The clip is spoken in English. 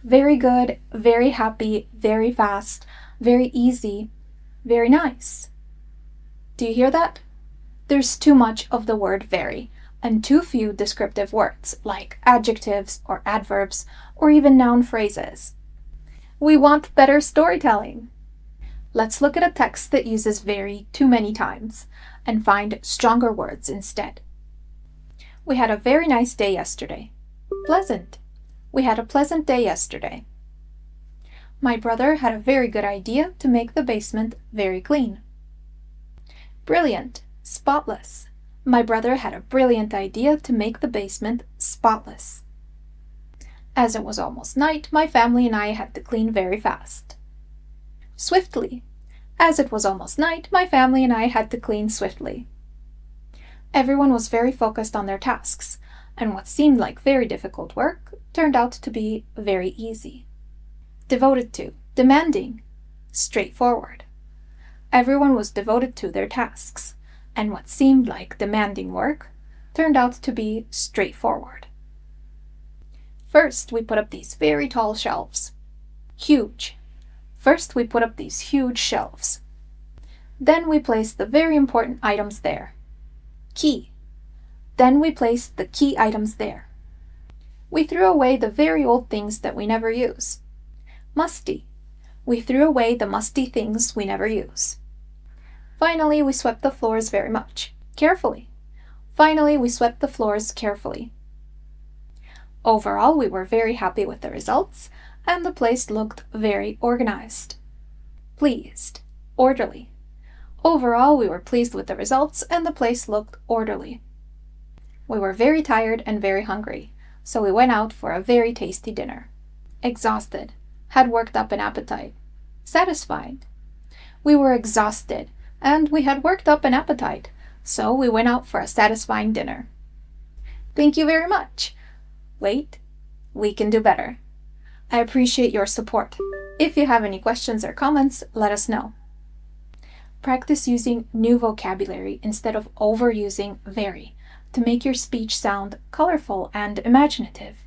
very good, very happy, very fast, very easy, very nice. Do you hear that? There's too much of the word very, and too few descriptive words like adjectives or adverbs or even noun phrases. We want better storytelling. Let's look at a text that uses very too many times and find stronger words instead. We had a very nice day yesterday. Pleasant. We had a pleasant day yesterday. My brother had a very good idea to make the basement very clean. Brilliant. Spotless. My brother had a brilliant idea to make the basement spotless. As it was almost night, my family and I had to clean very fast. Swiftly. As it was almost night, my family and I had to clean swiftly. Everyone was very focused on their tasks, and what seemed like very difficult work turned out to be very easy. Devoted to, demanding, straightforward. Everyone was devoted to their tasks, and what seemed like demanding work turned out to be straightforward. First, we put up these very tall shelves. Huge. First, we put up these huge shelves. Then we placed the very important items there. Key. Then we placed the key items there. We threw away the very old things that we never use. Musty. We threw away the musty things we never use. Finally, we swept the floors very much. Carefully. Finally, we swept the floors carefully. Overall, we were very happy with the results, and the place looked very organized. Pleased. Orderly. Overall, we were pleased with the results, and the place looked orderly. We were very tired and very hungry, so we went out for a very tasty dinner. Exhausted. Had worked up an appetite. Satisfied. We were exhausted, and we had worked up an appetite, so we went out for a satisfying dinner. Thank you very much. Wait, we can do better. I appreciate your support. If you have any questions or comments, let us know. Practice using new vocabulary instead of overusing very to make your speech sound colorful and imaginative.